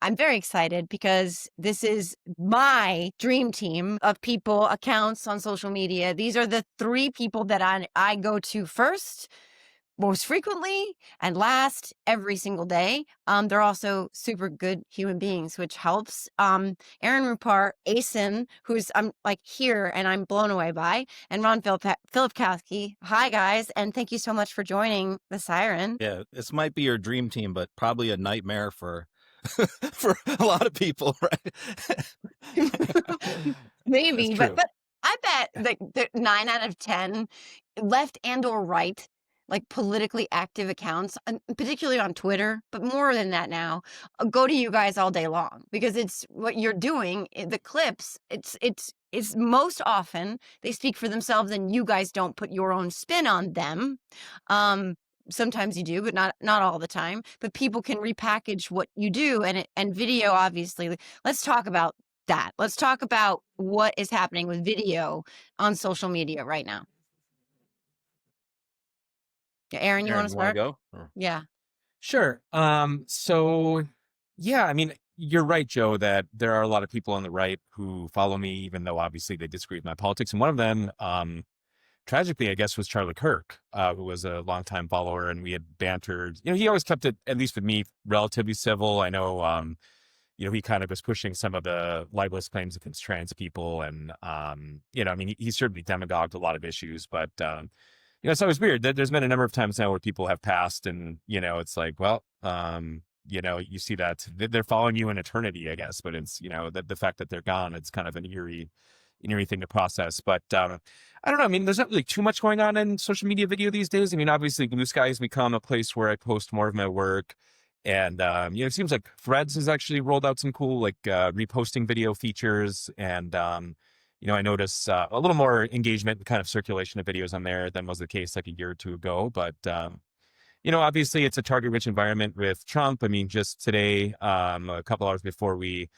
I'm very excited because this is my dream team of people, accounts on social media. These are the 3 people that I go to first, most frequently, and last every single day. They're also super good human beings, which helps. Aaron Rupar, Acyn, who's I'm like here and I'm blown away by, and Ron Filipkowski. Hi guys, and thank you so much for joining the Siren. Yeah, this might be your dream team, but probably a nightmare for for a lot of people, right? Maybe, That's but true. I bet that the 9 out of 10 left and or right, like politically active accounts, and particularly on Twitter, but more than that now, go to you guys all day long because it's what you're doing. The clips, it's most often they speak for themselves, and you guys don't put your own spin on them. Um, Sometimes you do, but not all the time. But people can repackage what you do, and video, obviously. Let's talk about that. Let's talk about what is happening with video on social media right now. Yeah, Aaron, you want Aaron, to you want to start? go? Or- Yeah. Sure. So yeah, I mean, you're right, Joe, that there are a lot of people on the right who follow me, even though obviously they disagree with my politics. And one of them, tragically, I guess, was Charlie Kirk, who was a longtime follower, and we had bantered. He always kept it, at least with me, relatively civil. I know, he kind of was pushing some of the libelous claims against trans people, and I mean, he certainly demagogued a lot of issues, but it's always weird. There's been a number of times now where people have passed, and it's like, well, you see that they're following you in eternity, I guess, but it's the fact that they're gone, it's kind of an eerie thing to process. But I don't know. I mean, there's not really too much going on in social media video these days. I mean, obviously, Blue Sky has become a place where I post more of my work. And, it seems like Threads has actually rolled out some cool, like, reposting video features. And, I notice a little more engagement and kind of circulation of videos on there than was the case like a year or two ago. But, obviously it's a target-rich environment with Trump. I mean, just today, a couple hours before we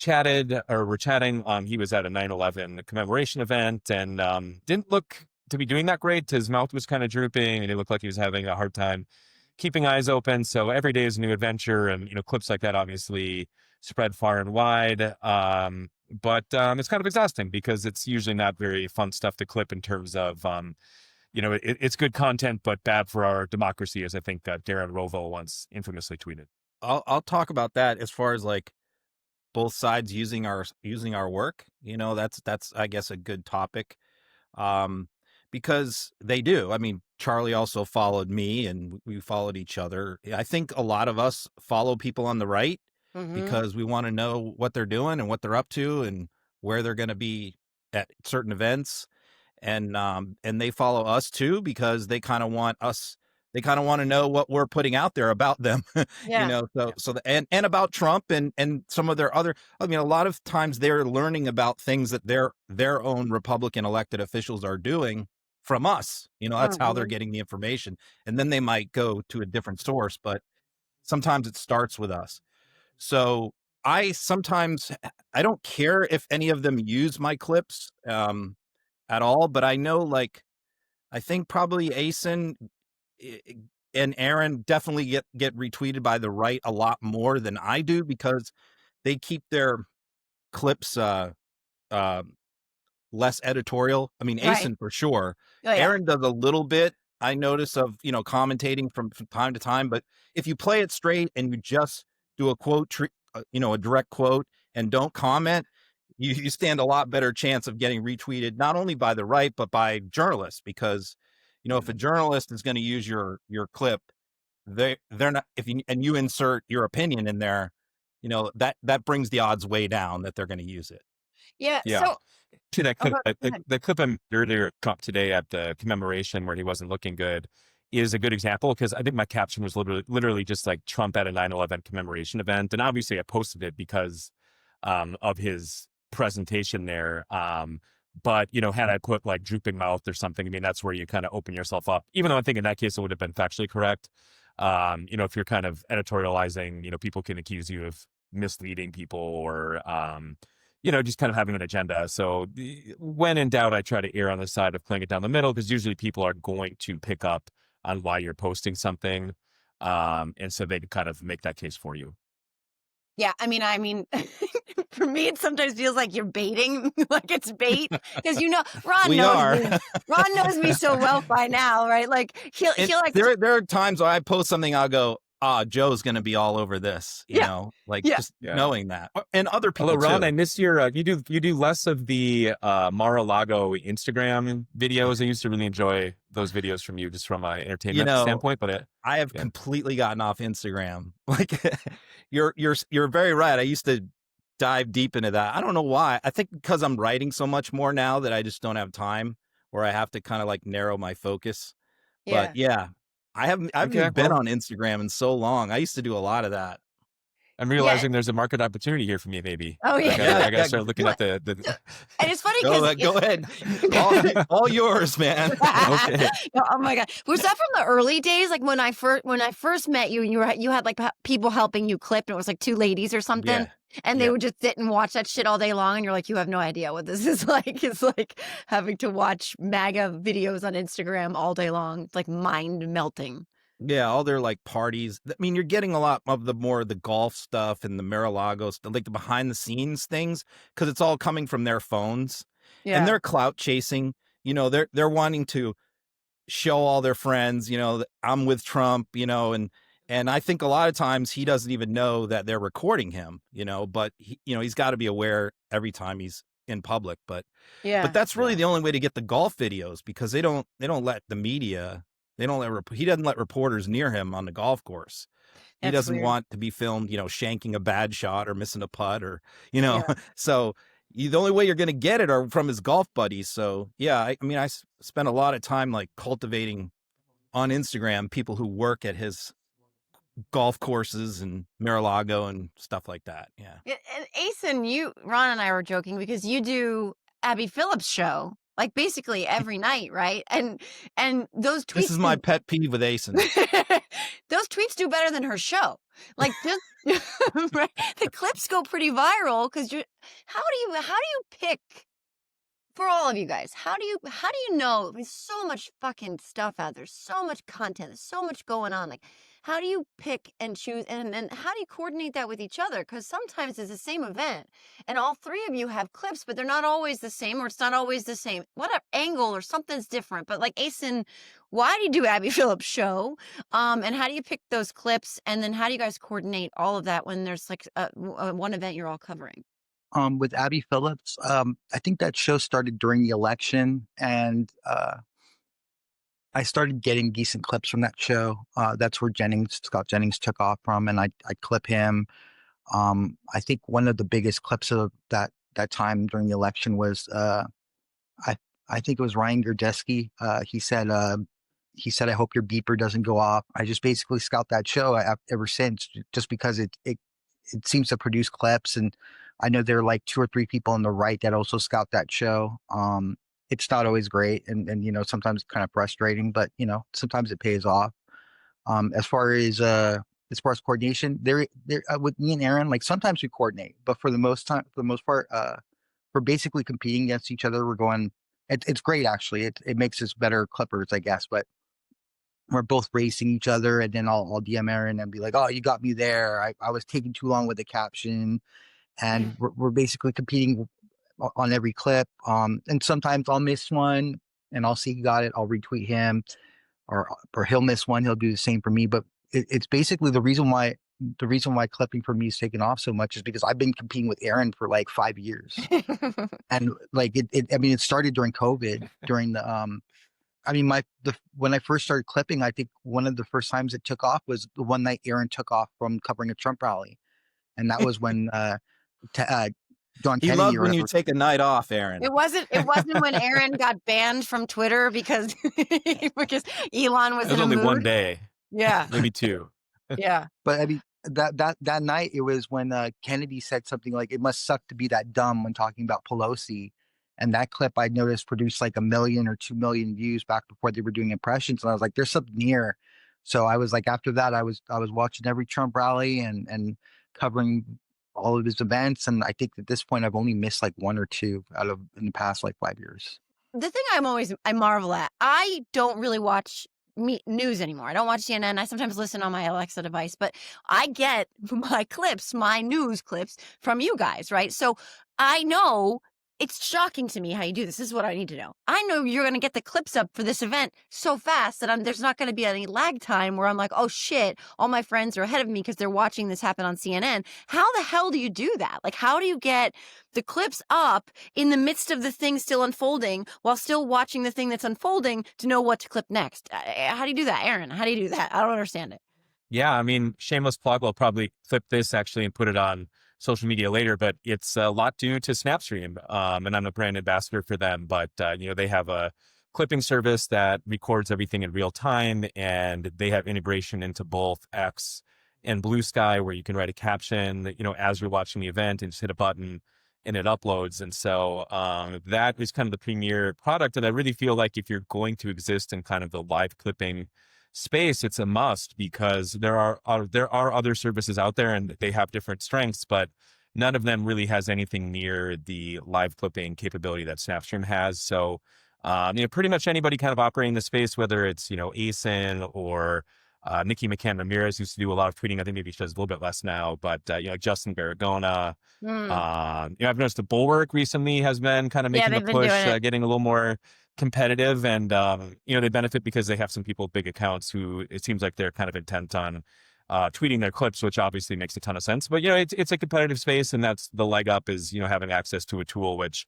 were chatting, he was at a 9/11 commemoration event and didn't look to be doing that great. His mouth was kind of drooping and it looked like he was having a hard time keeping eyes open. So every day is a new adventure, and clips like that obviously spread far and wide. But it's kind of exhausting because it's usually not very fun stuff to clip in terms of it's good content but bad for our democracy, as I think Darren Rovell once infamously tweeted. I'll talk about that as far as like both sides using our work. That's I guess a good topic. Because they do. I mean, Charlie also followed me and we followed each other. I think a lot of us follow people on the right because we want to know what they're doing and what they're up to and where they're going to be at certain events. And they follow us too because they kind of want us. They kind of want to know what we're putting out there about them, Yeah. and about Trump and some of their other. I mean, a lot of times they're learning about things that their own Republican elected officials are doing from us. That's how they're getting the information, and then they might go to a different source, but sometimes it starts with us. So I don't care if any of them use my clips at all, but I know, like, I think probably Acyn and Aaron definitely get retweeted by the right a lot more than I do because they keep their clips less editorial. I mean, Right. Acyn for sure. Oh, yeah. Aaron does a little bit, I notice, of commentating from time to time, but if you play it straight and you just do a quote, a direct quote, and don't comment, you stand a lot better chance of getting retweeted, not only by the right, but by journalists, because, if a journalist is going to use your clip, they're not, and you insert your opinion in there, that brings the odds way down that they're going to use it. Yeah. Yeah. So To that oh, clip, go ahead. the clip I earlier Trump today at the commemoration where he wasn't looking good is a good example, because I think my caption was literally just like Trump at a 9/11 commemoration event. And obviously I posted it because of his presentation there. But, had I put like drooping mouth or something, I mean, that's where you kind of open yourself up, even though I think in that case it would have been factually correct. If you're kind of editorializing, people can accuse you of misleading people or, just kind of having an agenda. So when in doubt, I try to err on the side of playing it down the middle, because usually people are going to pick up on why you're posting something. And so they kind of make that case for you. Yeah, I mean, for me, it sometimes feels like you're baiting, like it's bait, because Ron We knows are. me. Ron knows me so well by now, right? Like And he'll like, there are times when I post something, I'll go, Joe's going to be all over this, yeah, like yeah, just Yeah. knowing that. And other Although people Ron, too. I miss your you do less of the Mar-a-Lago Instagram videos. I used to really enjoy those videos from you, just from an You entertainment know, standpoint. But I have yeah, completely gotten off Instagram. Like you're very right. I used to dive deep into that. I don't know why. I think because I'm writing so much more now that I just don't have time, or I have to kind of like narrow my focus. But yeah, yeah, I haven't okay. even been Well, on Instagram in so long. I used to do a lot of that. I'm yeah. realizing there's a market opportunity here for me, maybe. Oh I yeah. gotta Yeah, I gotta yeah. start looking Well, at the. and it's funny because Go ahead. All yours, man. Okay. No, oh my god, was that from the early days? Like when I first met you, and you had like people helping you clip, and it was like two ladies or something, Yeah. and they Yep. would just sit and watch that shit all day long, and you're like, you have no idea what this is like. It's like having to watch MAGA videos on Instagram all day long. It's like mind melting. Yeah, all their like parties. I mean, you're getting a lot of the golf stuff and the Mar-a-Lago stuff, like the behind the scenes things, because it's all coming from their phones, and Yeah, they're clout chasing. They're wanting to show all their friends, that I'm with Trump, and I think a lot of times he doesn't even know that they're recording him, but he's got to be aware every time he's in public. But yeah, that's really Yeah. the only way to get the golf videos, because they don't let the media, he doesn't let reporters near him on the golf course. He that's doesn't weird. want to be filmed, shanking a bad shot or missing a putt, or Yeah. so the only way you're going to get it are from his golf buddies. So yeah, I mean, spent a lot of time like cultivating on Instagram people who work at his golf courses and Mar-a-Lago and stuff like that. Yeah. Yeah, and Acyn, Ron and I were joking because you do Abby Phillips' show like basically every night, right? And those This tweets is my do pet peeve with Acyn. those tweets do better than her show. Like just right? The clips go pretty viral because you're how do you pick for all of you guys, how do you know there's so much fucking stuff out there, so much content, there's so much going on. Like, how do you pick and choose and how do you coordinate that with each other? Because sometimes it's the same event and all three of you have clips, but they're not always the same, or it's not always the same. Whatever angle or something's different. But like Acyn, why do you do Abby Phillips' show? And how do you pick those clips? And then how do you guys coordinate all of that when there's like one event you're all covering? With Abby Phillips, I think that show started during the election, and I started getting decent clips from that show. That's where Scott Jennings took off from, and I clip him. I think one of the biggest clips of that time during the election was I I think it was Ryan Gerdesky. He said, "I hope your beeper doesn't go off." I just basically scout that show ever since, just because it seems to produce clips, and I know there are like two or three people on the right that also scout that show. It's not always great, and sometimes kind of frustrating, but sometimes it pays off. As far as coordination, there with me and Aaron, like sometimes we coordinate, but for the most part, we're basically competing against each other. We're going. It's great actually. It makes us better clippers, I guess, but we're both racing each other, and then I'll DM Aaron and be like, "Oh, you got me there. I was taking too long with the caption," and we're basically competing on every clip. And sometimes I'll miss one, and I'll see he got it. I'll retweet him, or he'll miss one. He'll do the same for me. But it's basically the reason why clipping for me is taken off so much is because I've been competing with Aaron for like 5 years, and like I mean, it started during COVID, during the I mean, when I first started clipping, I think one of the first times it took off was the one night Aaron took off from covering a Trump rally, and that was when t- uh, John He Kennedy loves or when you whatever. take a night off, Aaron. It wasn't when Aaron got banned from Twitter because because Elon was It was in a only one mood. day, Yeah, maybe two. yeah. But I mean, that night it was when Kennedy said something like, "It must suck to be that dumb," when talking about Pelosi. And that clip I noticed produced like 1 million or 2 million views back before they were doing impressions, and I was like, "There's something here." So I was like, after that, I was watching every Trump rally and covering all of his events. And I think at this point, I've only missed like one or two out of in the past like 5 years. The thing I marvel at, I don't really watch news anymore. I don't watch CNN. I sometimes listen on my Alexa device, but I get my clips, my news clips from you guys, right? So I know it's shocking to me how you do this. This is what I need to know. I know you're going to get the clips up for this event so fast that there's not going to be any lag time where I'm like, oh shit, all my friends are ahead of me because they're watching this happen on CNN. How the hell do you do that? Like, how do you get the clips up in the midst of the thing still unfolding while still watching the thing that's unfolding to know what to clip next? How do you do that, Aaron? How do you do that? I don't understand it. Yeah, I mean, shameless plug. We'll probably clip this actually and put it on social media later, but it's a lot due to Snapstream. And I'm a brand ambassador for them, but they have a clipping service that records everything in real time, and they have integration into both X and Blue Sky, where you can write a caption, as you're watching the event, and just hit a button and it uploads. And so that is kind of the premier product. And I really feel like if you're going to exist in kind of the live clipping space, it's a must, because there are other services out there and they have different strengths, but none of them really has anything near the live clipping capability that Snapstream has. So, pretty much anybody kind of operating the space, whether it's, Acyn or Nikki McCann Ramirez used to do a lot of tweeting. I think maybe she does a little bit less now, but Justin Barragona. I've noticed the Bulwark recently has been kind of making the push, getting a little more competitive, and they benefit because they have some people with big accounts who it seems like they're kind of intent on tweeting their clips, which obviously makes a ton of sense. But it's a competitive space, and that's the leg up, is having access to a tool which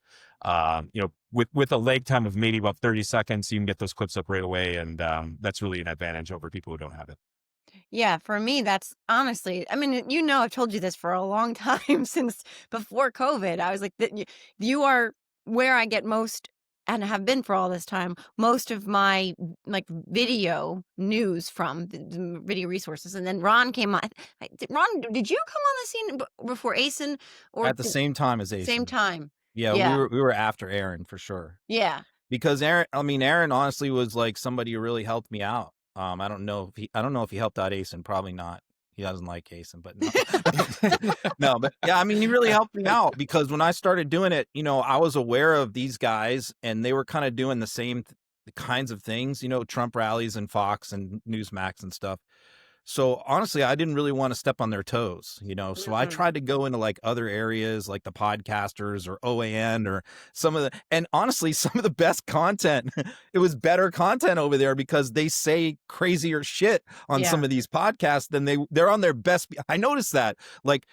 with a lag time of maybe about 30 seconds, you can get those clips up right away, and that's really an advantage over people who don't have it. Yeah, for me, that's honestly, I mean, I've told you this for a long time, since before COVID. I was like, you are where I get most, and have been for all this time, most of my like video news from the video resources. And then Ron came on. Ron, did you come on the scene before Acyn, or At the same time as Acyn? Same time. Yeah, Yeah. we were after Aaron for sure. Yeah. Because Aaron honestly was like somebody who really helped me out. I don't know if he helped out Acyn. Probably not. He doesn't like Acyn, but no. No, but yeah, I mean, he really helped me out, because when I started doing it, I was aware of these guys, and they were kind of doing the same kinds of things, Trump rallies and Fox and Newsmax and stuff. So honestly, I didn't really want to step on their toes, so I tried to go into like other areas, like the podcasters or OAN or and honestly, some of the best content, it was better content over there, because they say crazier shit on some of these podcasts than they're on their best. I noticed that, like,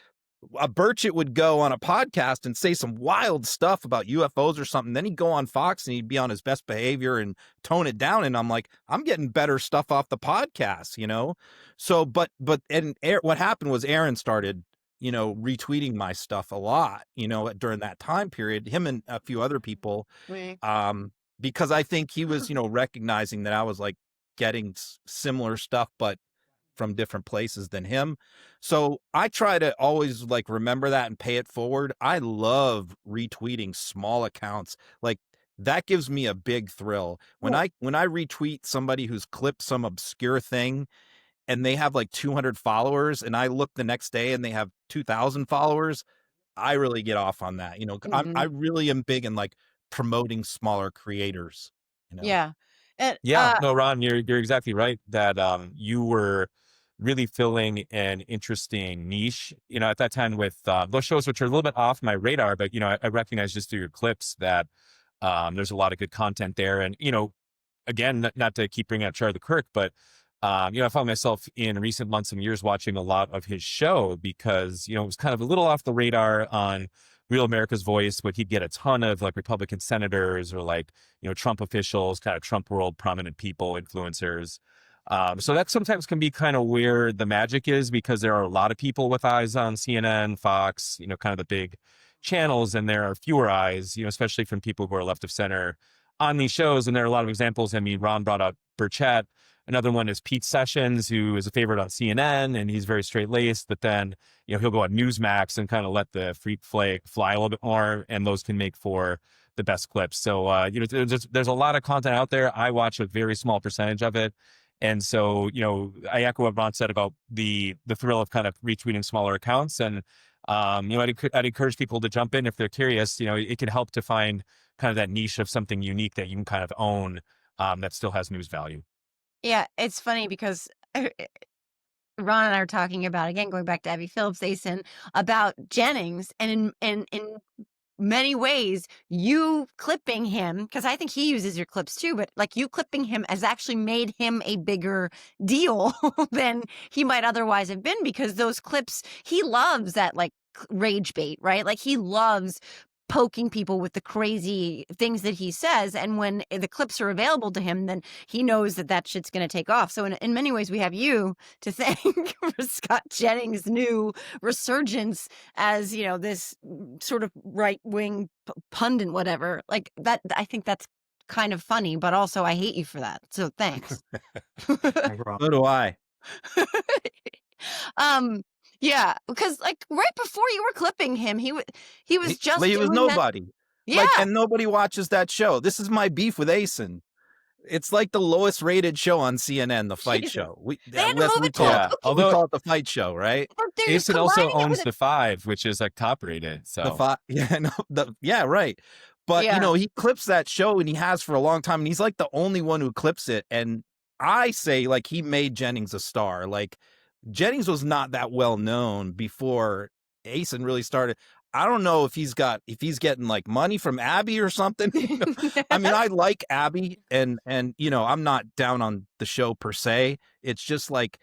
a Burchett would go on a podcast and say some wild stuff about UFOs or something. Then he'd go on Fox and he'd be on his best behavior and tone it down. And I'm like, I'm getting better stuff off the podcast, So, what happened was Aaron started, retweeting my stuff a lot, during that time period, him and a few other people, because I think he was, recognizing that I was like getting similar stuff, but from different places than him. So I try to always like remember that and pay it forward. I love retweeting small accounts. Like, that gives me a big thrill. When I retweet somebody who's clipped some obscure thing and they have like 200 followers, and I look the next day and they have 2,000 followers, I really get off on that. I really am big in like promoting smaller creators. Yeah. Yeah, no, Ron, you're exactly right that you were really filling an interesting niche, at that time with those shows, which are a little bit off my radar, but, I recognize just through your clips that there's a lot of good content there. And, again, not to keep bringing up Charlie Kirk, but, I found myself in recent months and years watching a lot of his show, because, it was kind of a little off the radar on Real America's Voice, but he'd get a ton of like Republican senators or like, Trump officials, kind of Trump world prominent people, influencers. So that sometimes can be kind of where the magic is, because there are a lot of people with eyes on CNN, Fox, kind of the big channels, and there are fewer eyes, especially from people who are left of center on these shows. And there are a lot of examples. I mean, Ron brought up Burchett. Another one is Pete Sessions, who is a favorite on CNN, and he's very straight-laced, but then, he'll go on Newsmax and kind of let the freak flag fly a little bit more, and those can make for the best clips. So, there's a lot of content out there. I watch a very small percentage of it. And so, I echo what Ron said about the thrill of kind of retweeting smaller accounts. And, I'd encourage people to jump in if they're curious. It can help to find kind of that niche of something unique that you can kind of own that still has news value. Yeah, it's funny because Ron and I are talking about, again, going back to Abby Phillips, Acyn, about Jennings, and in many ways, you clipping him, because I think he uses your clips too, but like you clipping him has actually made him a bigger deal than he might otherwise have been, because those clips, he loves that like rage bait, right? Like he loves poking people with the crazy things that he says. And when the clips are available to him, then he knows that that shit's going to take off. So in many ways, we have you to thank for Scott Jennings' new resurgence as, you know, this sort of right-wing pundit, whatever. Like that, I think that's kind of funny, but also I hate you for that. So thanks. No problem. So do I. Yeah, because like right before you were clipping him, he was He just was doing that. nobody. Yeah. Like, and nobody watches that show. This is my beef with Acyn. It's like the lowest rated show on CNN, the fight Jesus. show. They had to move it to Yeah, a cookie. We although call it the fight show, right? But they're Acyn also combining it owns with the 5, which is like top rated. So The fight, yeah, no, yeah, right. But you Yeah. know, he clips that show, and he has for a long time, and he's like the only one who clips it. And I say, like, he made Jennings a star. Like, Jennings was not that well known before Acyn really started. I don't know if he's getting like money from Abby or something. You know? I mean, I like Abby, and you know, I'm not down on the show per se. It's just like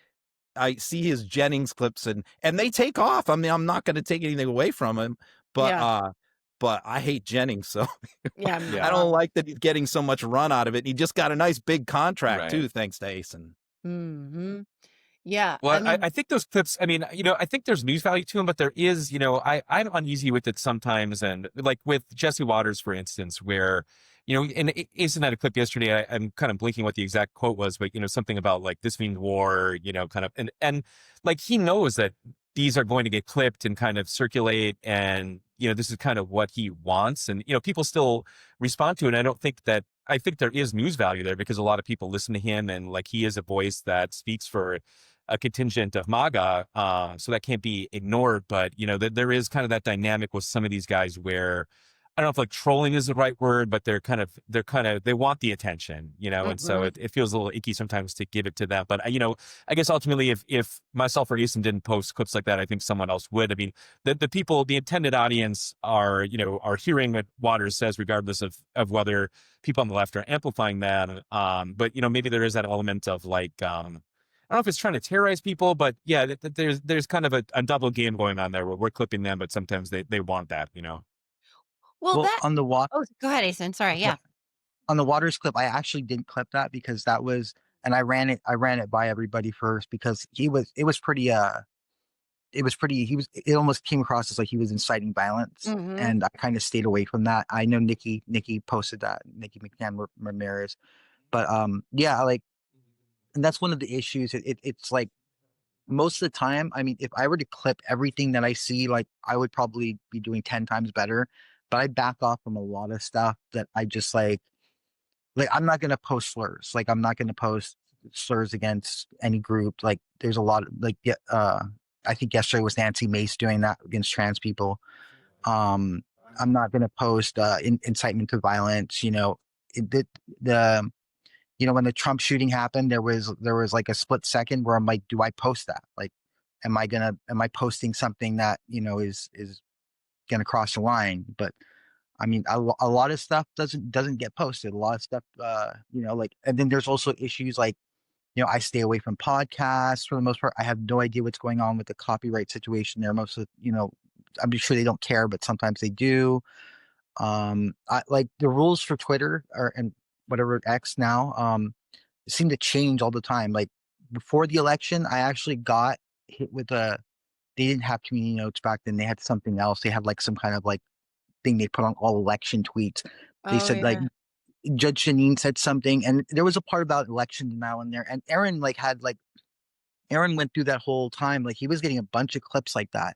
I see his Jennings clips, and they take off. I mean, I'm not going to take anything away from him, Yeah. but I hate Jennings, so Yeah. I don't like that he's getting so much run out of it. He just got a nice big contract Right. too, thanks to Acyn. Mm-hmm. Yeah. Well, I mean, I think those clips, I mean, you know, I think there's news value to them, but there is, you know, I'm uneasy with it sometimes. And like with Jesse Waters, for instance, where, you know, and Acyn had a clip yesterday, I'm kind of blinking what the exact quote was, but, you know, something about like, this means war, you know, kind of, and like, he knows that these are going to get clipped and kind of circulate. And, you know, this is kind of what he wants. And, you know, people still respond to it. And I think there is news value there because a lot of people listen to him, and like, he is a voice that speaks for a contingent of MAGA, so that can't be ignored. But you know, there is kind of that dynamic with some of these guys where I don't know if like trolling is the right word, but they want the attention, you know, and so it feels a little icky sometimes to give it to them. But you know, I guess ultimately, if myself or Acyn didn't post clips like that, I think someone else would. I mean, the people, the intended audience are hearing what Waters says, regardless of whether people on the left are amplifying that. But you know, maybe there is that element of like, I don't know if it's trying to terrorize people, but yeah, there's kind of a double game going on there where we're clipping them, but sometimes they want that, you know. well, that. On the Oh, go ahead, Acyn. Sorry. Yeah. on the Waters clip, I actually didn't clip that because that was, and I ran it by everybody first because it was pretty, it almost came across as like he was inciting violence. Mm-hmm. And I kind of stayed away from that. I know Nikki posted that, Nikki McCann Ramirez, but, yeah, like, and that's one of the issues. It's like most of the time, I mean, if I were to clip everything that I see, like I would probably be doing 10 times better, but I back off from a lot of stuff that I just like I'm not going to post slurs. Like I'm not going to post slurs against any group. Like there's a lot of like, I think yesterday was Nancy Mace doing that against trans people. I'm not going to post, incitement to violence, you know, the you know, when the Trump shooting happened, there was like a split second where I'm like, do I post that? Like, am I posting something that, you know, is going to cross the line? But I mean, a lot of stuff doesn't get posted. A lot of stuff, you know, like, and then there's also issues like, you know, I stay away from podcasts for the most part. I have no idea what's going on with the copyright situation there. Most of, you know, I'm sure they don't care, but sometimes they do. I like the rules for Twitter and whatever X now, seem to change all the time. Like before the election, I actually got hit with they didn't have community notes back then. They had something else. They had like some kind of like thing they put on all election tweets. They said like Judge Janine said something, and there was a part about election denial in there. And Aaron went through that whole time. Like he was getting a bunch of clips like that.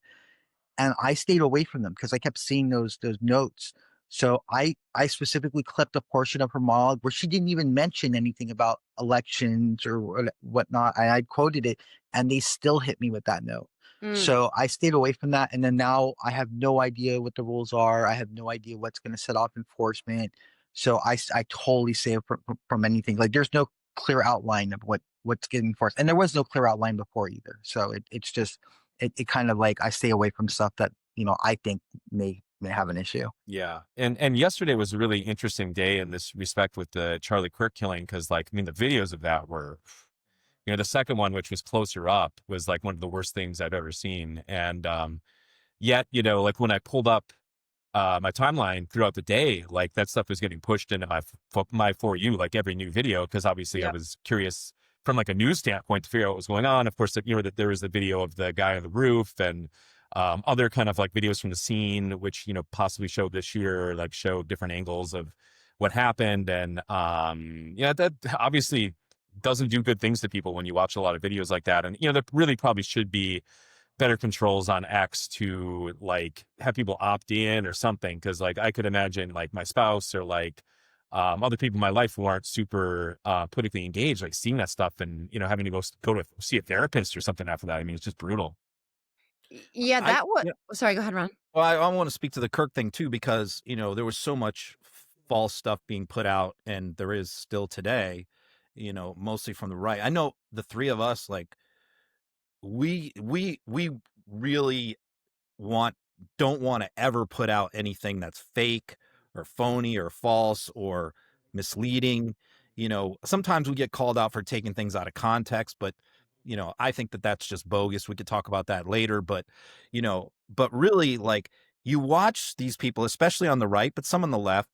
And I stayed away from them because I kept seeing those notes. So I specifically clipped a portion of her monologue where she didn't even mention anything about elections or whatnot. I quoted it, and they still hit me with that note. So I stayed away from that. And then now I have no idea what the rules are. I have no idea what's going to set off enforcement. So I totally stay from anything. Like there's no clear outline of what's getting forced. And there was no clear outline before either. So it's just it kind of like I stay away from stuff that, I think may have an issue. Yeah. And yesterday was a really interesting day in this respect with the Charlie Kirk killing, because like, I mean, the videos of that were, the second one, which was closer up, was like one of the worst things I've ever seen. And yet, like when I pulled up my timeline throughout the day, like that stuff was getting pushed into my For You, like every new video, because obviously I was curious from like a news standpoint to figure out what was going on. Of course, that there was the video of the guy on the roof, and other kind of like videos from the scene, which, possibly showed this year, like showed different angles of what happened. And that obviously doesn't do good things to people when you watch a lot of videos like that. And, there really probably should be better controls on X to like have people opt in or something. Cause like I could imagine like my spouse or like other people in my life who aren't super politically engaged, like seeing that stuff and, having to go to see a therapist or something after that. I mean, it's just brutal. Yeah, I that would. yeah. Sorry, go ahead, Ron. Well, I want to speak to the Kirk thing too, because there was so much false stuff being put out, and there is still today, mostly from the right. I know the three of us, like we really don't want to ever put out anything that's fake or phony or false or misleading. Sometimes we get called out for taking things out of context, but I think that that's just bogus. We could talk about that later, but but really, like, you watch these people, especially on the right, but some on the left,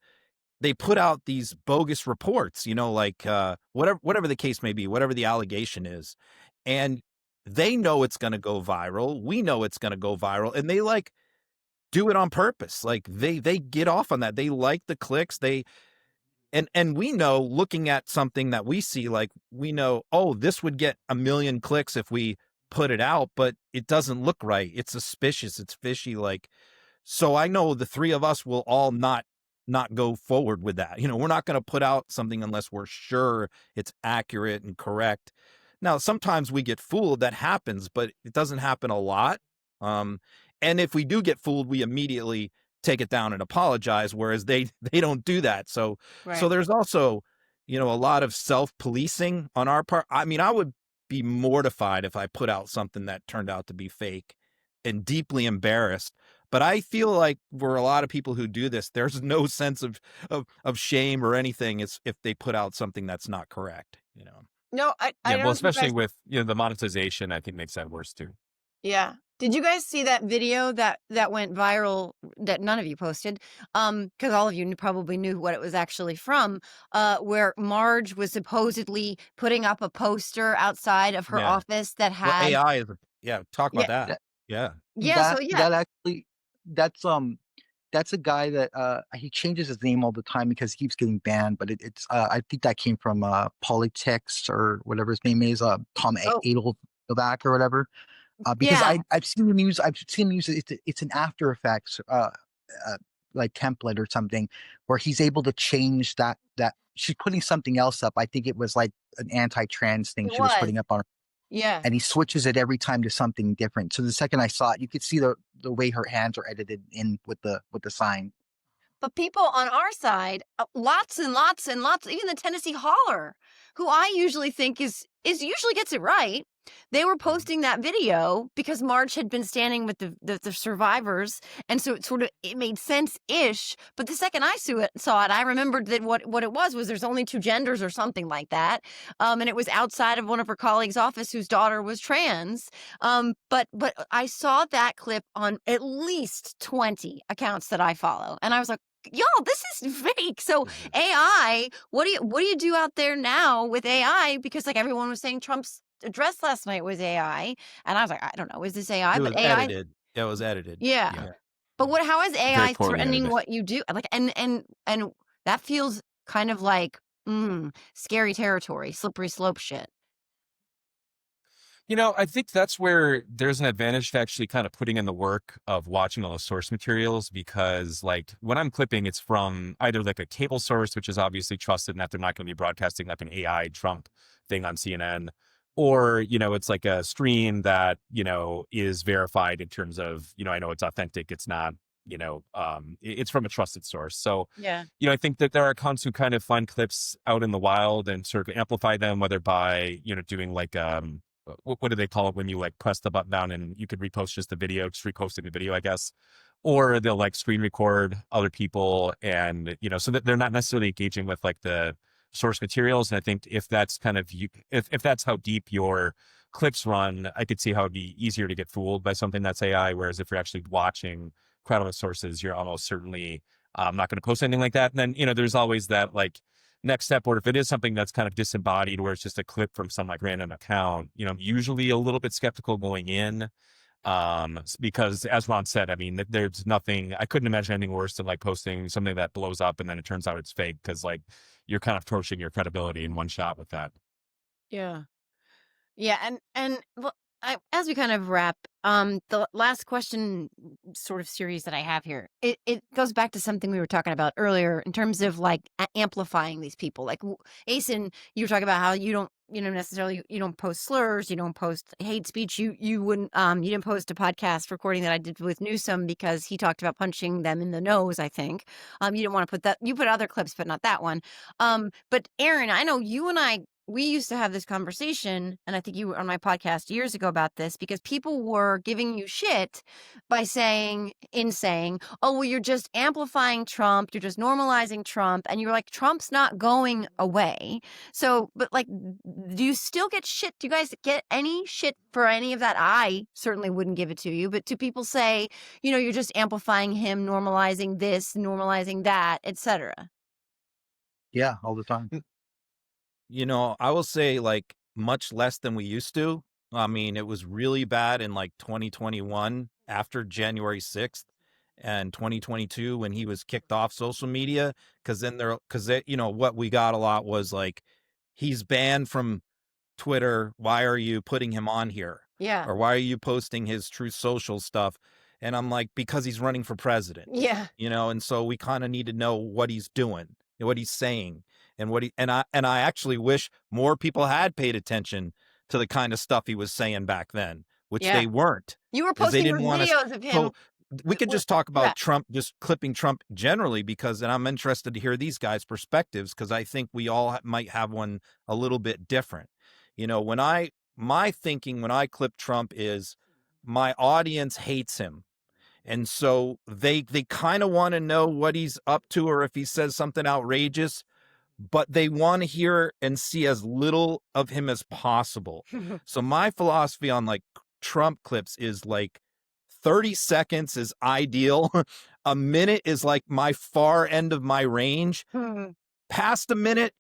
they put out these bogus reports, like whatever the case may be, whatever the allegation is, and they know it's going to go viral. We know it's going to go viral, and they like do it on purpose. Like they get off on that. They like the clicks. And we know, looking at something that we see, like we know, oh, this would get 1 million clicks if we put it out, but it doesn't look right. It's suspicious. It's fishy. Like, so I know the three of us will all not go forward with that. We're not going to put out something unless we're sure it's accurate and correct. Now, sometimes we get fooled. That happens, but it doesn't happen a lot. And if we do get fooled, we immediately take it down and apologize, whereas they don't do that. So there's also, a lot of self-policing on our part. I mean, I would be mortified if I put out something that turned out to be fake, and deeply embarrassed. But I feel like for a lot of people who do this, there's no sense of shame or anything if they put out something that's not correct, No, I Yeah, don't well, know if you especially guys. with the monetization, I think makes that worse too. Yeah. Did you guys see that video that went viral that none of you posted? Because all of you probably knew what it was actually from, where Marge was supposedly putting up a poster outside of her Yeah. office that Well, had. AI is talk about Yeah. that. Yeah. Yeah. So yeah. That actually, that's a guy that he changes his name all the time because he keeps getting banned. But it's I think that came from Politics or whatever his name is, Tom Oh, Adelbach or whatever. Because yeah. I've seen him use it's an After Effects like template or something where he's able to change that she's putting something else up. I think it was like an anti-trans thing It she was was. putting up on, Yeah. and he switches it every time to something different. So the second I saw it, you could see the way her hands are edited in with the sign. But people on our side, lots and lots and lots, even the Tennessee Holler, who I usually think is usually gets it right. They were posting that video because Marge had been standing with the survivors, and so it made sense-ish. But the second I saw it, I remembered that what it was there's only two genders or something like that, and it was outside of one of her colleagues' office whose daughter was trans. But I saw that clip on at least 20 accounts that I follow, and I was like, y'all, this is fake. So AI, what do you do out there now with AI? Because like everyone was saying Trump's address last night was AI, and I was like, I don't know, is this AI? It But was AI, edited. It was edited. yeah. Yeah. But how is Very AI poorly threatening edited. what you do? Like, and that feels kind of like scary territory, slippery slope shit. I think that's where there's an advantage to actually kind of putting in the work of watching all the source materials, because like when I'm clipping, it's from either like a cable source, which is obviously trusted and that they're not going to be broadcasting like an AI Trump thing on CNN, or, it's like a stream that, is verified in terms of, I know it's authentic. It's not, it's from a trusted source. So, Yeah. I think that there are accounts who kind of find clips out in the wild and sort of amplify them, whether by, doing like, what do they call it when you like press the button down and you could repost just the video, just reposting the video, I guess. Or they'll like screen record other people and, so that they're not necessarily engaging with like the source materials. And I think if that's kind of if that's how deep your clips run, I could see how it'd be easier to get fooled by something that's AI. Whereas if you're actually watching credible sources, you're almost certainly not going to post anything like that. And then, there's always that like next step, or if it is something that's kind of disembodied, where it's just a clip from some like random account, I'm usually a little bit skeptical going in. Because as Ron said, I mean, there's nothing, I couldn't imagine anything worse than like posting something that blows up and then it turns out it's fake, because like you're kind of torching your credibility in one shot with that. Yeah. Yeah, and well, as we kind of wrap, the last question sort of series that I have here, it goes back to something we were talking about earlier in terms of like amplifying these people. Like Acyn, you were talking about how you don't, necessarily you don't post slurs, you don't post hate speech. You wouldn't you didn't post a podcast recording that I did with Newsom because he talked about punching them in the nose, I think. You didn't want to put that. You put other clips, but not that one. But Aaron, I know you and I, we used to have this conversation, and I think you were on my podcast years ago about this, because people were giving you shit by saying, oh, well, you're just amplifying Trump, you're just normalizing Trump, and you're like, Trump's not going away. So, but like, do you still get shit? Do you guys get any shit for any of that? I certainly wouldn't give it to you, but do people say, you're just amplifying him, normalizing this, normalizing that, etc.? Yeah, all the time. I will say like much less than we used to. I mean, it was really bad in like 2021 after January 6th and 2022 when he was kicked off social media. Cause then what we got a lot was like, he's banned from Twitter. Why are you putting him on here? Yeah. Or why are you posting his Truth Social stuff? And I'm like, because he's running for president. Yeah. And so we kind of need to know what he's doing, what he's saying. And I actually wish more people had paid attention to the kind of stuff he was saying back then, which they weren't. You were 'cause they posting didn't want us. videos of him. So we could just talk about Yeah. Trump, just clipping Trump generally, and I'm interested to hear these guys' perspectives, because I think we all might have one a little bit different. My thinking when I clip Trump is my audience hates him. And so they kind of want to know what he's up to, or if he says something outrageous, but they want to hear and see as little of him as possible. So my philosophy on like Trump clips is like 30 seconds is ideal. A minute is like my far end of my range. Past a minute,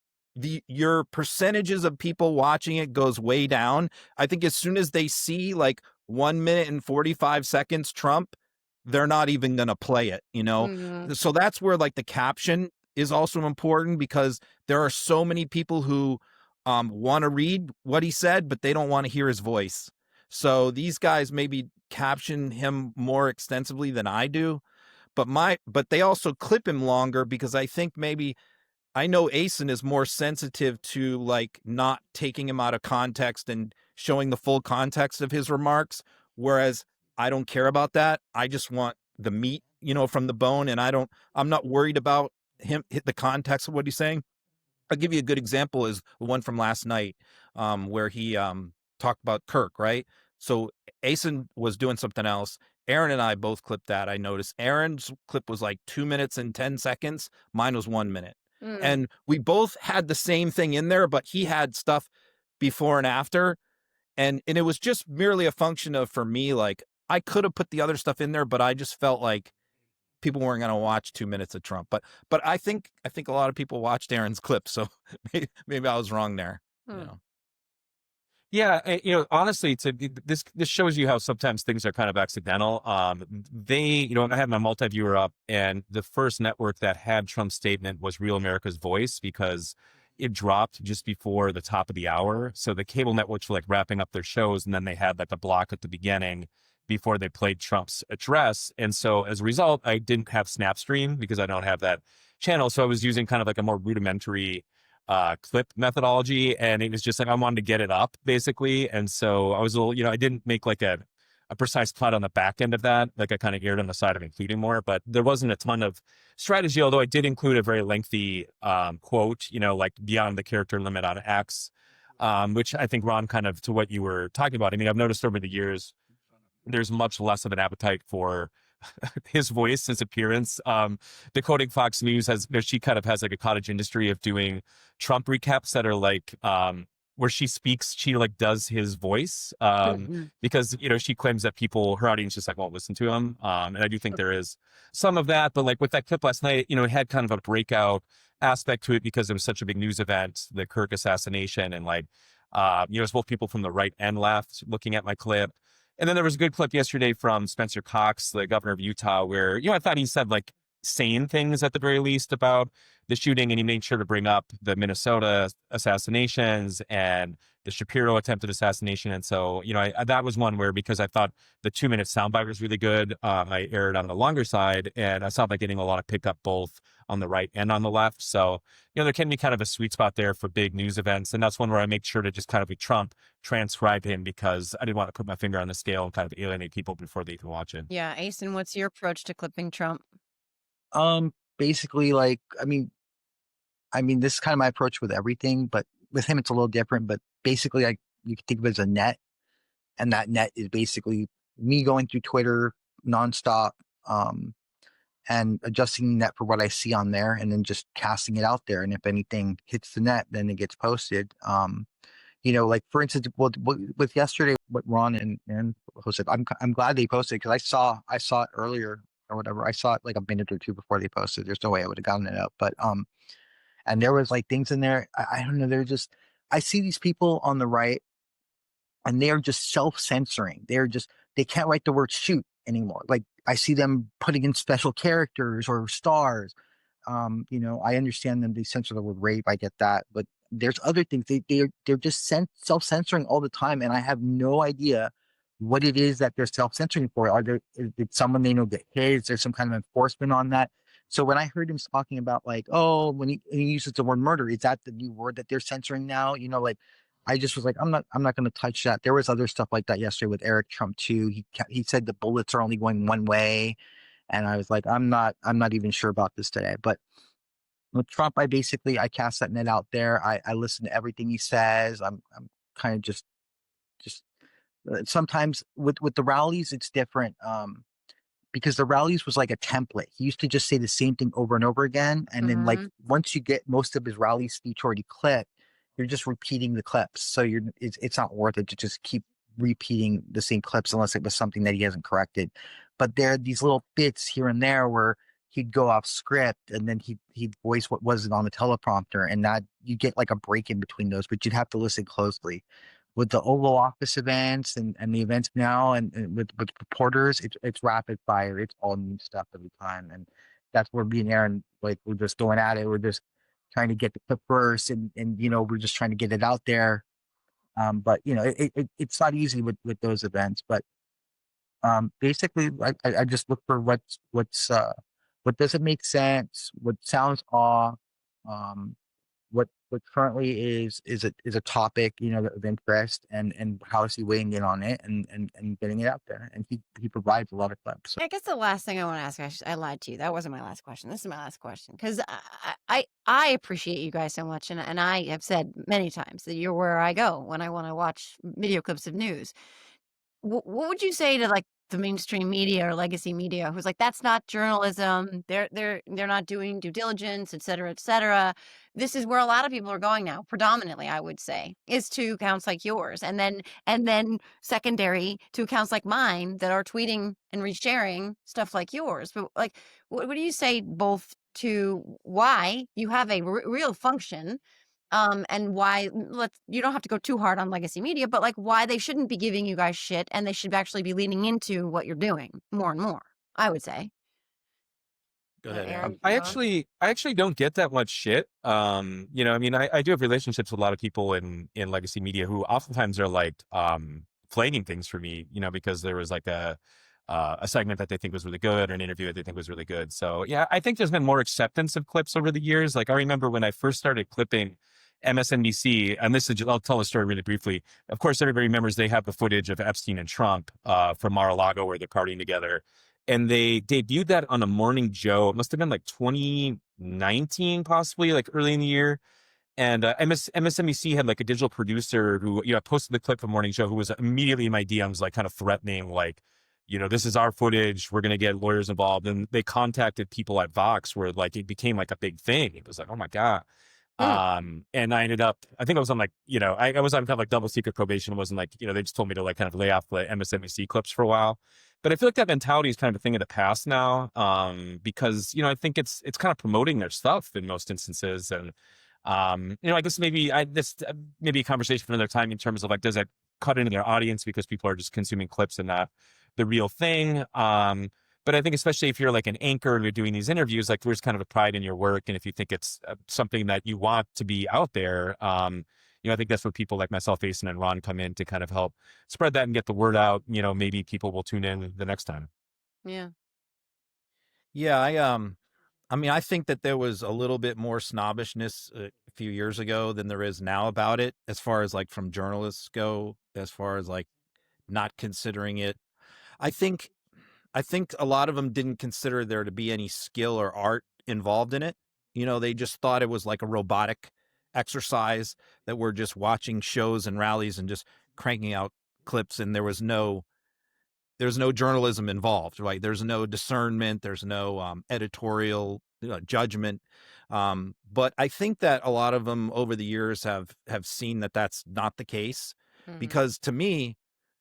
your percentages of people watching it goes way down. I think as soon as they see like 1 minute and 45 seconds Trump, they're not even going to play it, So that's where like the caption is also important, because there are so many people who want to read what he said, but they don't want to hear his voice. So these guys maybe caption him more extensively than I do, but they also clip him longer, because I think maybe, I know Acyn is more sensitive to like not taking him out of context and showing the full context of his remarks, whereas I don't care about that. I just want the meat, from the bone, and I'm not worried about him hit the context of what he's saying. I'll give you a good example is the one from last night, where he talked about Kirk, right? So Acyn was doing something else. Aaron and I both clipped that. I noticed Aaron's clip was like 2 minutes and 10 seconds. Mine was 1 minute. And we both had the same thing in there, but he had stuff before and after. And it was just merely a function of, for me, like I could have put the other stuff in there, but I just felt like people weren't going to watch 2 minutes of Trump. But I think a lot of people watched Aaron's clip, so maybe I was wrong there. Yeah, honestly, this shows you how sometimes things are kind of accidental. I had my multi-viewer up, and the first network that had Trump's statement was Real America's Voice, because it dropped just before the top of the hour. So the cable networks were like wrapping up their shows, and then they had like a block at the beginning before they played Trump's address. And so as a result, I didn't have Snapstream because I don't have that channel. So I was using kind of like a more rudimentary clip methodology, and it was just like I wanted to get it up basically. And so I was a little, I didn't make like a a precise plot on the back end of that. Like I kind of erred on the side of including more, but there wasn't a ton of strategy, although I did include a very lengthy quote, like beyond the character limit on X, which I think, Ron, kind of to what you were talking about. I mean, I've noticed over the years, there's much less of an appetite for his voice, his appearance. Decoding Fox News she kind of has like a cottage industry of doing Trump recaps that are like, where she speaks, she like does his voice, because, she claims that her audience just like won't listen to him. And I do think there is some of that, but like with that clip last night, it had kind of a breakout aspect to it because it was such a big news event, the Kirk assassination. And like, it's both people from the right and left looking at my clip. And then there was a good clip yesterday from Spencer Cox, the governor of Utah, where, I thought he said like sane things at the very least about the shooting. And he made sure to bring up the Minnesota assassinations and the Shapiro attempted assassination. And so, that was one where, because I thought the 2-minute soundbite was really good, I erred on the longer side, and I saw by getting a lot of pickup both on the right and on the left. So, there can be kind of a sweet spot there for big news events. And that's one where I make sure to just kind of with Trump transcribe him, because I didn't want to put my finger on the scale and kind of alienate people before they even watch it. Yeah. Acyn, what's your approach to clipping Trump? Basically, like, I mean, this is kind of my approach with everything, but with him, it's a little different. But basically, you can think of it as a net, and that net is basically me going through Twitter nonstop, and adjusting the net for what I see on there, and then just casting it out there. And if anything hits the net, then it gets posted. Like for instance, with yesterday, what Ron and posted, I'm glad they posted, because I saw it earlier or whatever. I saw it like a minute or two before they posted. There's no way I would have gotten it up, but and there was like things in there. I don't know. I see these people on the right, and they are just self-censoring. They can't write the word shoot anymore. Like I see them putting in special characters or stars. I understand them. They censor the word rape. I get that, but there's other things. They're just self-censoring all the time, and I have no idea what it is that they're self-censoring for. Did someone they know get hit? Is there some kind of enforcement on that? So when I heard him talking about like, oh, when he uses the word murder, is that the new word that they're censoring now? Like I just was like, I'm not going to touch that. There was other stuff like that yesterday with Eric Trump too. He said the bullets are only going one way, and I was like, I'm not even sure about this today. But with Trump, I cast that net out there. I listen to everything he says. I'm kind of just sometimes with the rallies, it's different. Because the rallies was like a template. He used to just say the same thing over and over again. And then like once you get most of his rally speech already clipped, you're just repeating the clips. So it's not worth it to just keep repeating the same clips unless it was something that he hasn't corrected. But there are these little bits here and there where he'd go off script, and then he'd voice what wasn't on the teleprompter, and that you get like a break in between those, but you'd have to listen closely. With the Oval Office events and the events now, and with reporters, it's rapid fire. It's all new stuff every time, and that's where me and Aaron, like, we're just going at it. We're just trying to get the clip first, and we're just trying to get it out there. But it's not easy with those events. But basically, I just look for what doesn't make sense, what sounds off, what currently is a topic of interest, and how is he weighing in on it, and getting it out there. And he provides a lot of clips. So. I guess the last thing I want to ask, I lied to you. That wasn't my last question. This is my last question, because I appreciate you guys so much, and I have said many times that you're where I go when I want to watch video clips of news. What would you say to like the mainstream media or legacy media who's like, that's not journalism, they're not doing due diligence, et cetera, et cetera? This is where a lot of people are going now, predominantly, I would say, is to accounts like yours, and then secondary to accounts like mine that are tweeting and resharing stuff like yours. But like, what do you say both to why you have a real function, and why you don't have to go too hard on legacy media, but like why they shouldn't be giving you guys shit, and they should actually be leaning into what you're doing more and more, I would say. Go ahead, Aaron. I actually don't get that much shit. I mean, I do have relationships with a lot of people in legacy media who oftentimes are like flagging things for me, because there was like a segment that they think was really good, or an interview that they think was really good. So yeah, I think there's been more acceptance of clips over the years. Like I remember when I first started clipping MSNBC, and this is, I'll tell the story really briefly. Of course, everybody remembers they have the footage of Epstein and Trump from Mar-a-Lago where they're partying together. And they debuted that on a Morning Joe. It must have been like 2019, possibly like early in the year. And MSNBC had like a digital producer who, posted the clip from Morning Show, who was immediately in my DMs, like kind of threatening, like, this is our footage. We're going to get lawyers involved. And they contacted people at Vox where like it became like a big thing. It was like, oh my God. Mm. And I ended up, I think I was on like, I was on kind of like double secret probation. It wasn't like, they just told me to like kind of lay off the MSNBC clips for a while. But I feel like that mentality is kind of a thing of the past now. Because, I think it's kind of promoting their stuff in most instances. And, I guess maybe maybe a conversation for another time in terms of like, does that cut into their audience because people are just consuming clips and not the real thing? But I think especially if you're like an anchor and you're doing these interviews, like there's kind of a pride in your work. And if you think it's something that you want to be out there, I think that's where people like myself, Acyn, and Ron come in to kind of help spread that and get the word out. Maybe people will tune in the next time. Yeah. Yeah, I mean, I think that there was a little bit more snobbishness a few years ago than there is now about it, as far as like from journalists go, as far as like not considering it. I think I think a lot of them didn't consider there to be any skill or art involved in it. They just thought it was like a robotic exercise that we're just watching shows and rallies and just cranking out clips, and there's no journalism involved, right? There's no discernment. There's no editorial judgment. But I think that a lot of them over the years have seen that that's not the case, Mhm. because to me,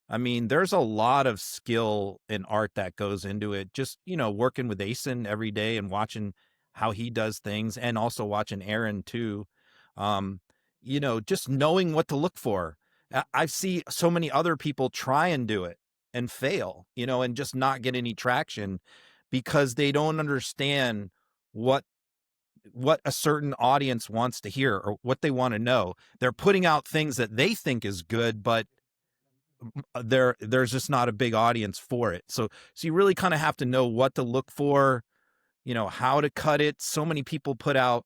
I mean, there's a lot of skill and art that goes into it. Just, working with Acyn every day and watching how he does things, and also watching Aaron too. Um, just knowing what to look for. I see so many other people try and do it and fail, and just not get any traction because they don't understand what a certain audience wants to hear or what they want to know. They're putting out things that they think is good, but there's just not a big audience for it. So you really kind of have to know what to look for, how to cut it. So many people put out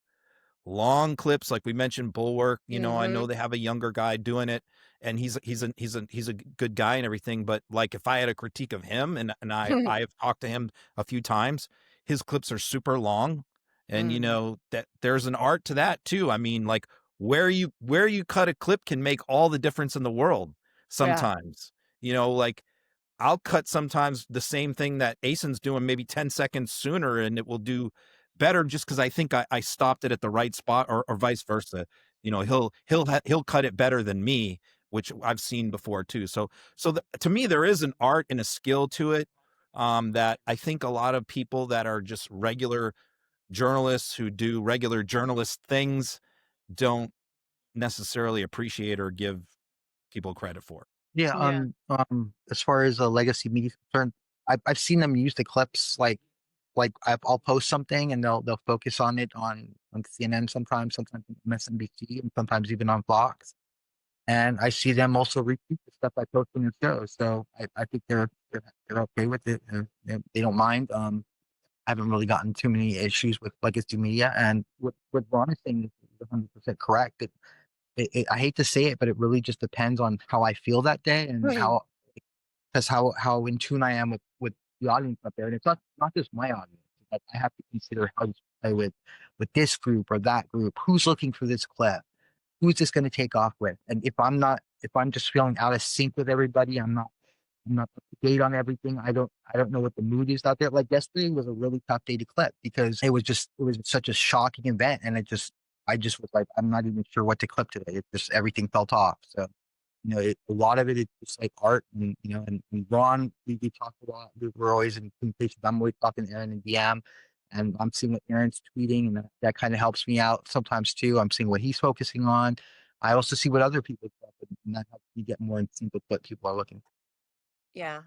long clips, like we mentioned Bulwark. I know they have a younger guy doing it, and he's a good guy and everything, but like if I had a critique of him, and I have talked to him a few times, his clips are super long, and that there's an art to that too. I mean, like where you cut a clip can make all the difference in the world Yeah. sometimes. Like I'll cut sometimes the same thing that Acyn's doing maybe 10 seconds sooner, and it will do better just because I think I stopped it at the right spot, or vice versa. He'll cut it better than me, which I've seen before too. To me, there is an art and a skill to it, that I think a lot of people that are just regular journalists who do regular journalist things don't necessarily appreciate or give people credit for. Yeah, Yeah. as far as legacy media is concerned, I've seen them use the clips like I'll post something and they'll focus on it on CNN sometimes on MSNBC, and sometimes even on Fox. And I see them also repeat the stuff I post on the show. So I think they're okay with it. And they don't mind. I haven't really gotten too many issues with legacy media. And what Ron is saying is 100% correct. I hate to say it, but it really just depends on how I feel that day and Right. how in tune I am with the audience up there. And it's not just my audience. Like I have to consider how to play with this group or that group. Who's looking for this clip? Who's this going to take off with? And if I'm just feeling out of sync with everybody, I'm not up to date on everything. I don't know what the mood is out there. Like yesterday was a really tough day to clip because it was such a shocking event, and I just was like, I'm not even sure what to clip today. It just everything felt off. So a lot of it is just like art, and Ron, we talk a lot. We're always in communication. I'm always talking to Aaron in DM, and I'm seeing what Aaron's tweeting, and that kind of helps me out sometimes too. I'm seeing what he's focusing on. I also see what other people do, and that helps me get more in sync with what people are looking for. Yeah.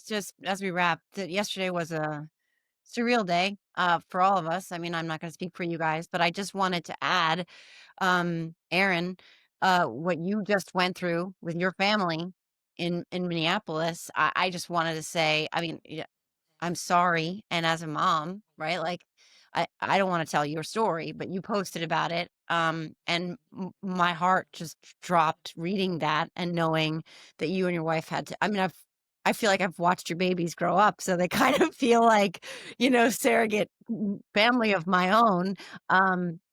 Just as we wrap, yesterday was a surreal day for all of us. I mean, I'm not going to speak for you guys, but I just wanted to add, Aaron, what you just went through with your family in Minneapolis. I just wanted to say, I mean, yeah, I'm sorry, and as a mom, right? Like, I don't want to tell your story, but you posted about it. And my heart just dropped reading that and knowing that you and your wife had to. I mean, I feel like I've watched your babies grow up, so they kind of feel like, surrogate family of my own.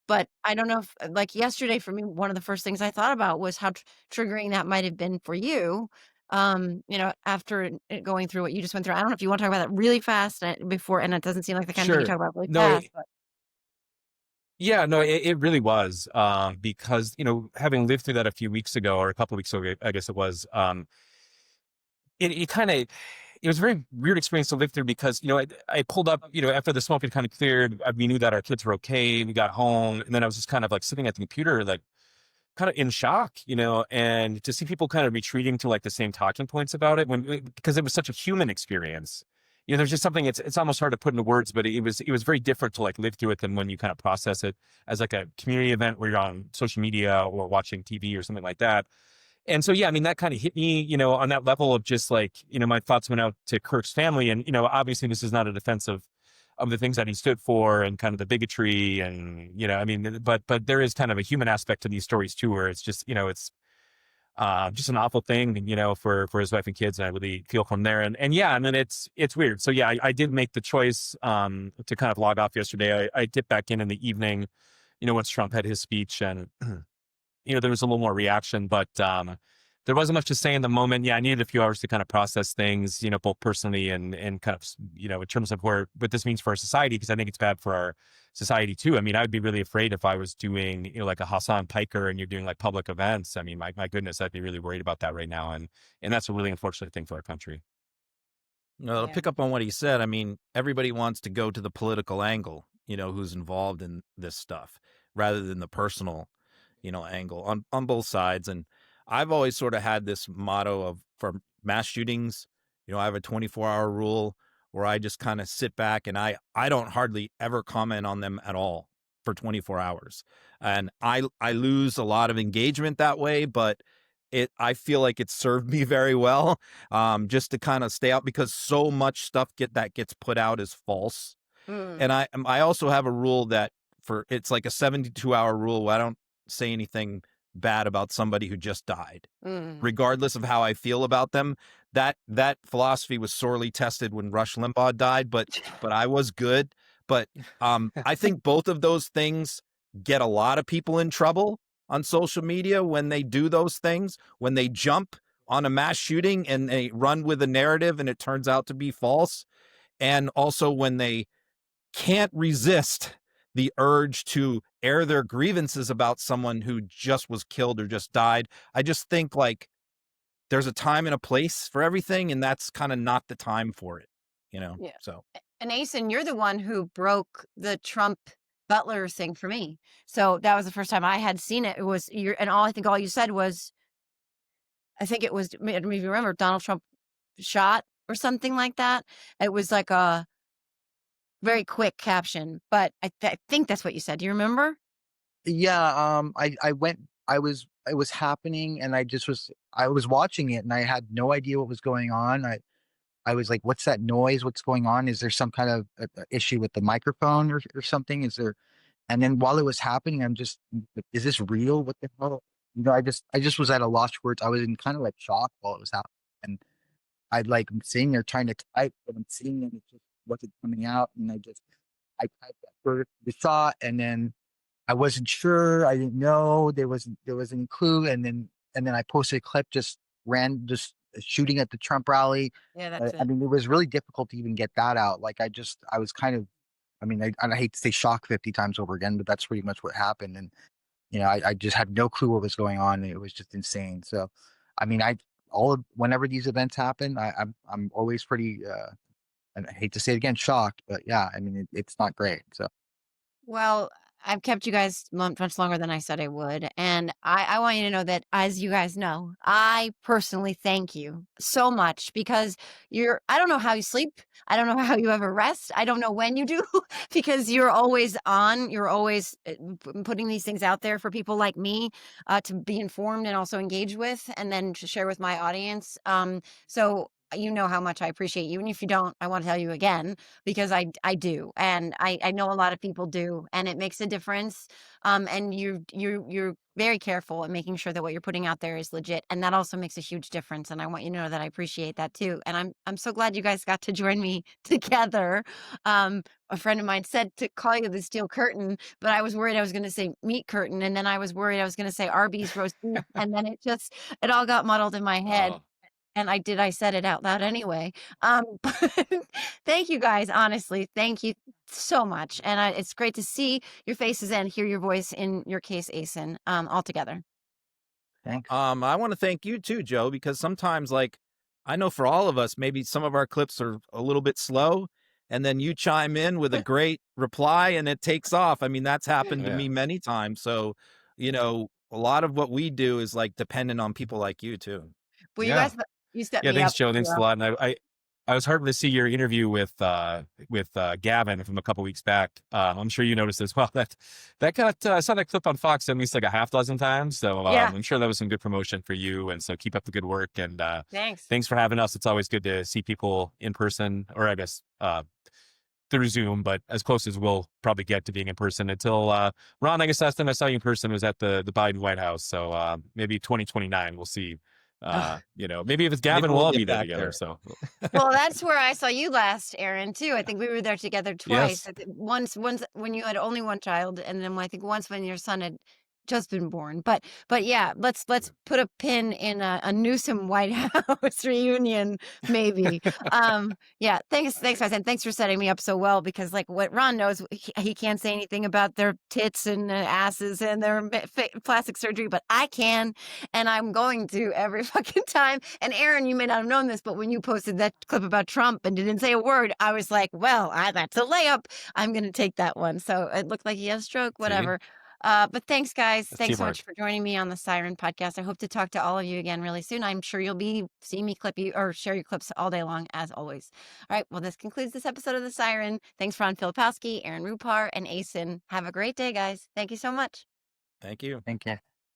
But I don't know if, like yesterday for me, one of the first things I thought about was how triggering that might have been for you. After going through what you just went through. I don't know if you want to talk about that really fast before, and it doesn't seem like the kind of thing you Sure. talk about really No, fast, but yeah, no, it really was. Because, having lived through that a few weeks ago or a couple of weeks ago, I guess it was, it kind of, it was a very weird experience to live through because, I pulled up, after the smoke had kind of cleared, we knew that our kids were okay. We got home, and then I was just kind of like sitting at the computer, like kind of in shock, and to see people kind of retreating to like the same talking points about it because it was such a human experience. There's just something, it's almost hard to put into words, but it was very different to like live through it than when you kind of process it as like a community event where you're on social media or watching TV or something like that. And so, yeah, I mean, that kind of hit me, on that level of just like, my thoughts went out to Kirk's family. And, obviously this is not a defense of the things that he stood for and kind of the bigotry and, I mean, but there is kind of a human aspect to these stories too, where it's just, it's just an awful thing, for his wife and kids. And I really feel from there. And yeah, and then it's weird. So yeah, I did make the choice, to kind of log off yesterday. I dipped back in the evening, once Trump had his speech and, there was a little more reaction, but there wasn't much to say in the moment. Yeah, I needed a few hours to kind of process things, both personally and kind of, in terms of what this means for our society, because I think it's bad for our society too. I mean, I would be really afraid if I was doing, like a Hassan Piker and you're doing like public events. I mean, my goodness, I'd be really worried about that right now. And that's a really unfortunate thing for our country. No, to yeah. pick up on what he said, I mean, everybody wants to go to the political angle, who's involved in this stuff, rather than the personal, angle on both sides. And I've always sort of had this motto of for mass shootings, I have a 24-hour rule where I just kind of sit back and I don't hardly ever comment on them at all for 24 hours. And I lose a lot of engagement that way, but I feel like it served me very well, just to kind of stay out because so much stuff that gets put out is false. Mm, And I also have a rule that it's like a 72-hour rule where I don't say anything bad about somebody who just died, mm. regardless of how I feel about them. That philosophy was sorely tested when Rush Limbaugh died, but I was good. But I think both of those things get a lot of people in trouble on social media when they do those things, when they jump on a mass shooting and they run with a narrative and it turns out to be false. And also when they can't resist the urge to air their grievances about someone who just was killed or just died. I just think like there's a time and a place for everything, and that's kind of not the time for it, Yeah. So And Acyn, you're the one who broke the Trump Butler thing for me. So that was the first time I had seen it. It was and I think all you said was, I think it was, made me remember Donald Trump shot or something like that. It was like a very quick caption, but I think that's what you said. Do you remember? Yeah, I went, it was happening, and I was watching it, and I had no idea what was going on. I was like, what's that noise? What's going on? Is there some kind of issue with the microphone or something? Is there? And then while it was happening, I'm just, is this real? What the hell? I just was at a loss for words. I was in kind of like shock while it was happening. And I'm sitting there trying to type, but I'm seeing it just wasn't coming out. And I typed that first, the shot, and then I wasn't sure. I didn't know there was any clue. And then I posted a clip, just shooting at the Trump rally. Yeah, that's I it. mean, it was really difficult to even get that out. I was kind of, I mean, I hate to say shock 50 times over again, but that's pretty much what happened. And, I just had no clue what was going on. It was just insane. So, I mean, whenever these events happen, I'm always pretty, and I hate to say it again, shocked, but yeah, I mean, it's not great. So. Well, I've kept you guys much longer than I said I would. And I want you to know that, as you guys know, I personally thank you so much because I don't know how you sleep. I don't know how you ever rest. I don't know when you do because you're always on. You're always putting these things out there for people like me to be informed and also engage with and then to share with my audience. So you know how much I appreciate you. And if you don't, I want to tell you again, because I do. And I know a lot of people do, and it makes a difference. And you're very careful at making sure that what you're putting out there is legit. And that also makes a huge difference. And I want you to know that I appreciate that too. And I'm so glad you guys got to join me together. A friend of mine said to call you the Steel Curtain, but I was worried I was going to say Meat Curtain. And then I was worried I was going to say Arby's roast beef. And then it all got muddled in my head. Oh, And I said it out loud anyway. But thank you guys, honestly. Thank you so much. And it's great to see your faces and hear your voice, in your case, Acyn, all together. Thanks. I want to thank you too, Joe, because sometimes, like, I know for all of us, maybe some of our clips are a little bit slow, and then you chime in with a great reply and it takes off. I mean, that's happened to yeah. me many times. So, a lot of what we do is like dependent on people like you too. Well, you Yeah. guys, you set Yeah, me thanks, up. Joe. Thanks a lot. And I was heartened to see your interview with Gavin from a couple weeks back. I'm sure you noticed as well that got I saw that clip on Fox at least like a half dozen times. So Yeah. I'm sure that was some good promotion for you. And so keep up the good work. And Thanks. thanks for having us. It's always good to see people in person, or I guess through Zoom, but as close as we'll probably get to being in person until Ron. I guess last time I saw you in person was at the Biden White House. So maybe 2029 we'll see. Maybe if it's Maybe Gavin, we'll we'll all get be there back together. there. So Well, that's where I saw you last, Aaron, too. I think we were there together twice. yes, I think once when you had only one child, and then I think once when your son had just been born. But yeah, let's put a pin in a Newsom White House reunion, maybe. Yeah, thanks guys, and thanks for setting me up so well, because like what Ron knows, he can't say anything about their tits and asses and their plastic surgery, but I can, and I'm going to every fucking time. And Aaron, you may not have known this, but when you posted that clip about Trump and didn't say a word, I was like, well, that's a layup. I'm going to take that one. So it looked like he had a stroke, see, whatever. But thanks, guys. that's Thanks so teamwork. much for joining me on the Siren podcast. I hope to talk to all of you again really soon. I'm sure you'll be seeing me clip you or share your clips all day long, as always. All right. Well, this concludes this episode of the Siren. Thanks, Ron Filipkowski, Aaron Rupar, and Acyn. Have a great day, guys. Thank you so much. Thank you. Thank you.